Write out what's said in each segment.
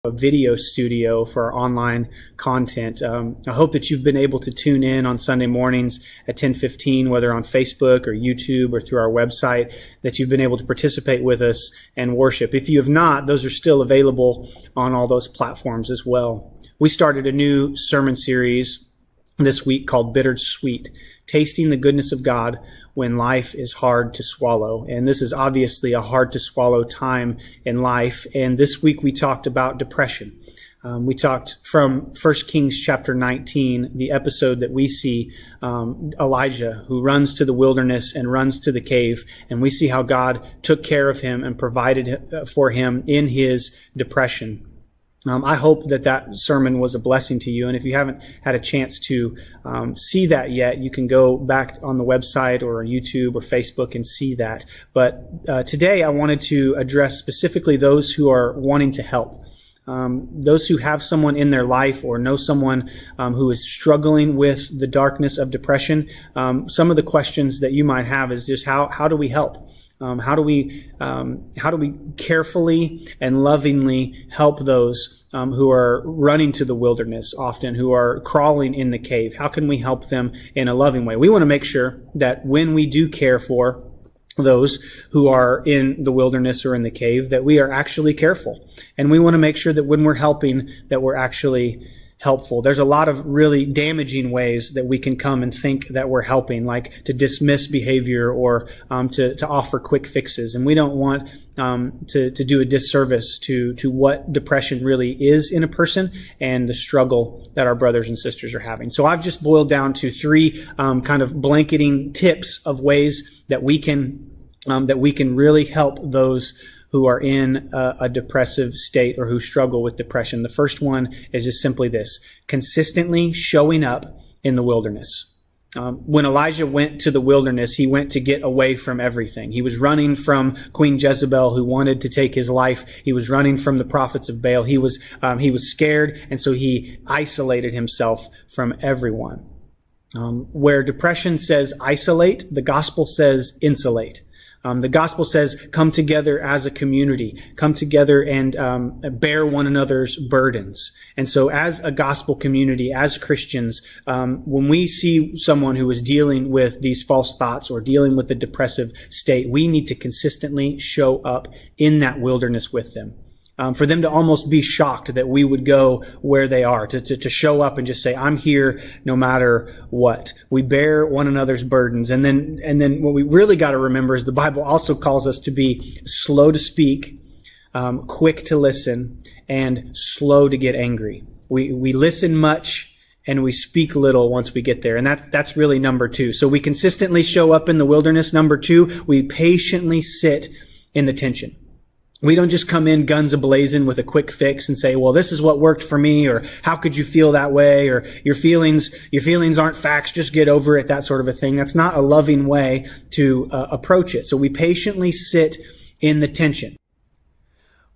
a video studio for our online content. I hope that you've been able to tune in on Sunday mornings at 10:15, whether on Facebook or YouTube or through our website, that you've been able to participate with us and worship. If you have not, those are still available on all those platforms as well. We started a new sermon series this week called Bittersweet, Tasting the Goodness of God When Life is Hard to Swallow. And this is obviously a hard to swallow time in life. And this week we talked about depression. We talked from 1 Kings chapter 19, the episode that we see Elijah, who runs to the wilderness and runs to the cave. And we see how God took care of him and provided for him in his depression. I hope that sermon was a blessing to you. And if you haven't had a chance to see that yet, you can go back on the website or YouTube or Facebook and see that. But today I wanted to address specifically those who are wanting to help. Those who have someone in their life or know someone who is struggling with the darkness of depression. Some of the questions that you might have is just how do we help? How do we carefully and lovingly help those who are running to the wilderness often, who are crawling in the cave? How can we help them in a loving way? We want to make sure that when we do care for those who are in the wilderness or in the cave, that we are actually careful. And we want to make sure that when we're helping, that we're actually helpful. There's a lot of really damaging ways that we can come and think that we're helping, like to dismiss behavior or to offer quick fixes. And we don't want to do a disservice to what depression really is in a person and the struggle that our brothers and sisters are having. So I've just boiled down to three kind of blanketing tips of ways that we can really help those who are in a depressive state or who struggle with depression. The first one is just simply this: consistently showing up in the wilderness. When Elijah went to the wilderness, he went to get away from everything. He was running from Queen Jezebel, who wanted to take his life. He was running from the prophets of Baal. He was scared, and so he isolated himself from everyone. Where depression says isolate, the gospel says insulate. The gospel says, come together as a community, come together and bear one another's burdens. And so as a gospel community, as Christians, when we see someone who is dealing with these false thoughts or dealing with the depressive state, we need to consistently show up in that wilderness with them. For them to almost be shocked that we would go where they are, to show up and just say, I'm here no matter what. We bear one another's burdens. And then what we really got to remember is the Bible also calls us to be slow to speak, quick to listen, and slow to get angry. We listen much and we speak little once we get there. And that's really number two. So we consistently show up in the wilderness. Number two, we patiently sit in the tension. We don't just come in guns a-blazing with a quick fix and say, well, this is what worked for me, or how could you feel that way, or your feelings aren't facts, just get over it, that sort of a thing. That's not a loving way to approach it. So we patiently sit in the tension.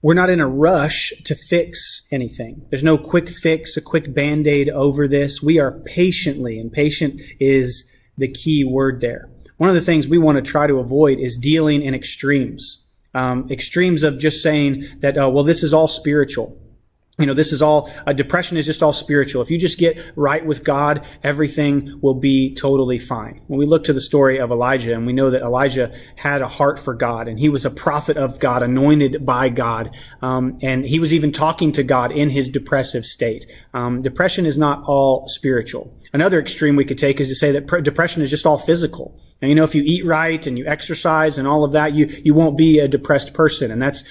We're not in a rush to fix anything. There's no quick fix, a quick Band-Aid over this. We are patiently, and patient is the key word there. One of the things we want to try to avoid is dealing in extremes. Extremes of just saying that, well, this is all spiritual. This is all, depression is just all spiritual. If you just get right with God, everything will be totally fine. When we look to the story of Elijah, and we know that Elijah had a heart for God, and he was a prophet of God, anointed by God, and he was even talking to God in his depressive state. Depression is not all spiritual. Another extreme we could take is to say that depression is just all physical. And if you eat right and you exercise and all of that, you won't be a depressed person. And that's,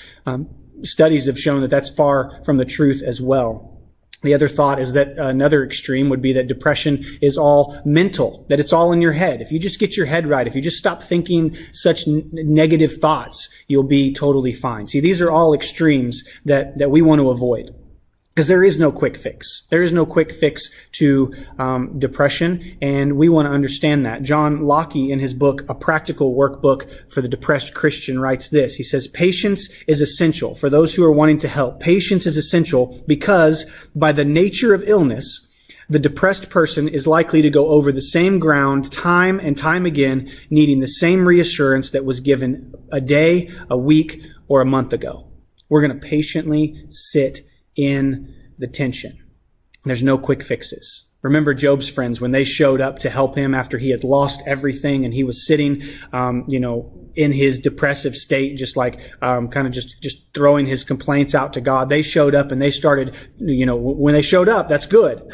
studies have shown that that's far from the truth as well. The other thought is that another extreme would be that depression is all mental, that it's all in your head. If you just get your head right, if you just stop thinking such negative thoughts, you'll be totally fine. See, these are all extremes that we want to avoid. Because there is no quick fix. There is no quick fix to depression, and we want to understand that. John Locke, in his book, A Practical Workbook for the Depressed Christian, writes this. He says, patience is essential for those who are wanting to help. Patience is essential because by the nature of illness, the depressed person is likely to go over the same ground time and time again, needing the same reassurance that was given a day, a week, or a month ago. We're going to patiently sit in the tension. There's no quick fixes. Remember Job's friends when they showed up to help him after he had lost everything and he was sitting, in his depressive state, just like kind of just throwing his complaints out to God. They showed up and they started, when they showed up, that's good.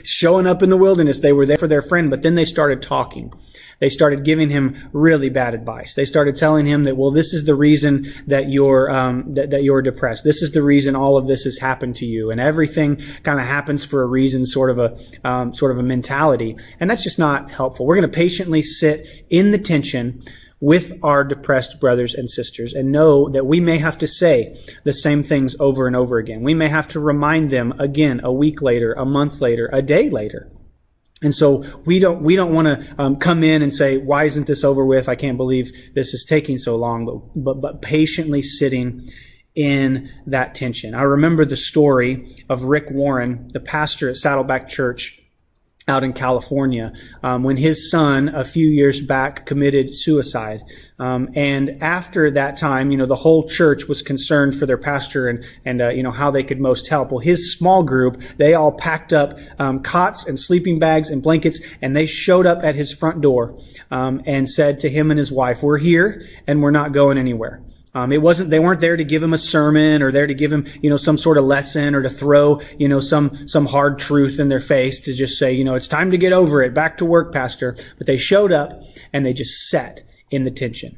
Showing up in the wilderness, they were there for their friend, but then they started talking. They started giving him really bad advice. They started telling him that, well, this is the reason that you're depressed. This is the reason all of this has happened to you, and everything kind of happens for a reason, sort of a mentality. And that's just not helpful. We're going to patiently sit in the tension with our depressed brothers and sisters and know that we may have to say the same things over and over again. We may have to remind them again a week later, a month later, a day later. And so we don't want to come in and say, why isn't this over with? I can't believe this is taking so long, but patiently sitting in that tension. I remember the story of Rick Warren, the pastor at Saddleback Church out in California, when his son a few years back committed suicide. And after that time, the whole church was concerned for their pastor and how they could most help. Well, his small group, they all packed up cots and sleeping bags and blankets, and they showed up at his front door and said to him and his wife, "We're here and we're not going anywhere." They weren't there to give him a sermon or there to give him, some sort of lesson or to throw, some hard truth in their face to just say, it's time to get over it. Back to work, pastor. But they showed up and they just sat in the tension.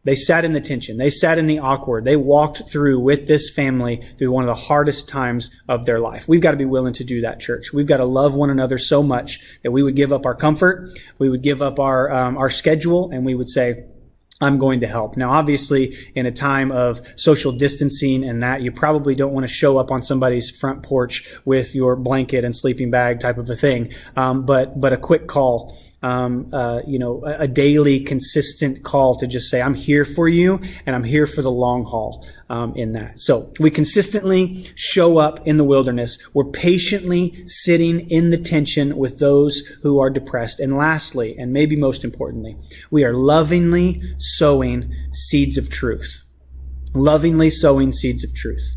They sat in the tension. They sat in the awkward. They walked through with this family through one of the hardest times of their life. We've got to be willing to do that, church. We've got to love one another so much that we would give up our comfort. We would give up our schedule, and we would say, I'm going to help. Now, obviously, in a time of social distancing and that, you probably don't want to show up on somebody's front porch with your blanket and sleeping bag type of a thing. But a quick call, a daily consistent call to just say, I'm here for you and I'm here for the long haul, in that. So we consistently show up in the wilderness. We're patiently sitting in the tension with those who are depressed. And lastly, and maybe most importantly, we are lovingly sowing seeds of truth. Lovingly sowing seeds of truth.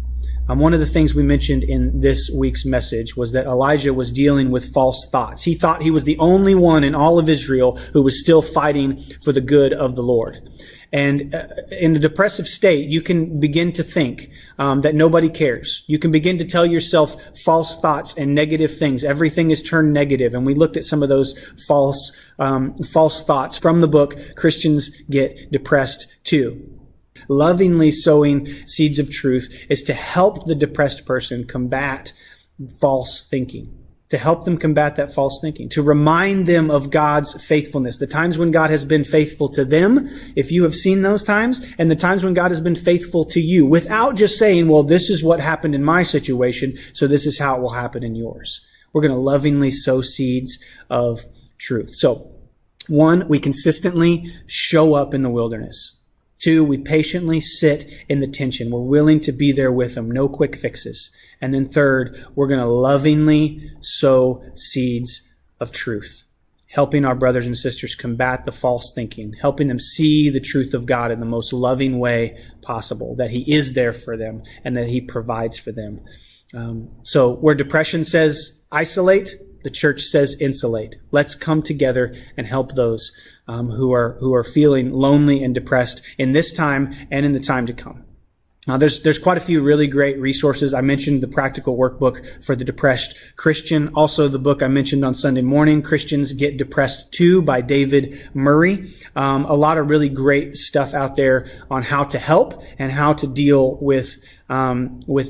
One of the things we mentioned in this week's message was that Elijah was dealing with false thoughts. He thought he was the only one in all of Israel who was still fighting for the good of the Lord. And in a depressive state, you can begin to think that nobody cares. You can begin to tell yourself false thoughts and negative things. Everything is turned negative. And we looked at some of those false thoughts from the book, Christians Get Depressed Too. Lovingly sowing seeds of truth is to help the depressed person combat false thinking. To help them combat that false thinking, to remind them of God's faithfulness, the times when God has been faithful to them, if you have seen those times, and the times when God has been faithful to you, without just saying, well, this is what happened in my situation, so this is how it will happen in yours. We're going to lovingly sow seeds of truth. So, 1, we consistently show up in the wilderness. 2, we patiently sit in the tension. We're willing to be there with them. No quick fixes. And then 3rd, we're going to lovingly sow seeds of truth, helping our brothers and sisters combat the false thinking, helping them see the truth of God in the most loving way possible, that He is there for them and that He provides for them. So where depression says isolate, the church says insulate. Let's come together and help those who are feeling lonely and depressed in this time and in the time to come. Now, there's quite a few really great resources. I mentioned the practical workbook for the depressed Christian. Also, the book I mentioned on Sunday morning, Christians Get Depressed Too by David Murray. A lot of really great stuff out there on how to help and how to deal with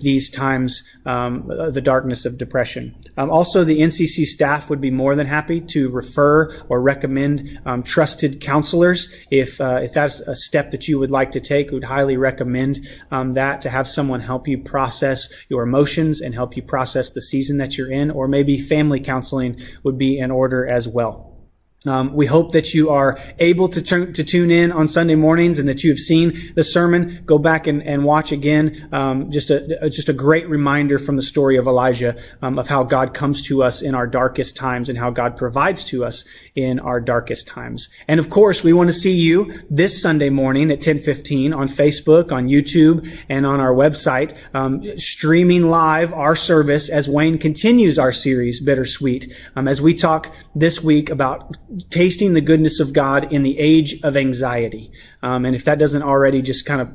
these times, the darkness of depression. Also, the NCC staff would be more than happy to refer or recommend trusted counselors. If that's a step that you would like to take, we would highly recommend that, to have someone help you process your emotions and help you process the season that you're in, or maybe family counseling would be in order as well. We hope that you are able to tune in on Sunday mornings and that you have seen the sermon. Go back and watch again. Just a great reminder from the story of Elijah, of how God comes to us in our darkest times and how God provides to us in our darkest times. And of course, we want to see you this Sunday morning at 10:15 on Facebook, on YouTube, and on our website, streaming live our service as Wayne continues our series, Bittersweet, as we talk this week about tasting the goodness of God in the age of anxiety. And if that doesn't already just kind of,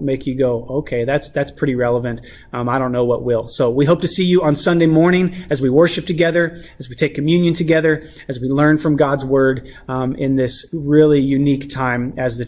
make you go, okay, that's pretty relevant. I don't know what will. So we hope to see you on Sunday morning as we worship together, as we take communion together, as we learn from God's word, in this really unique time as the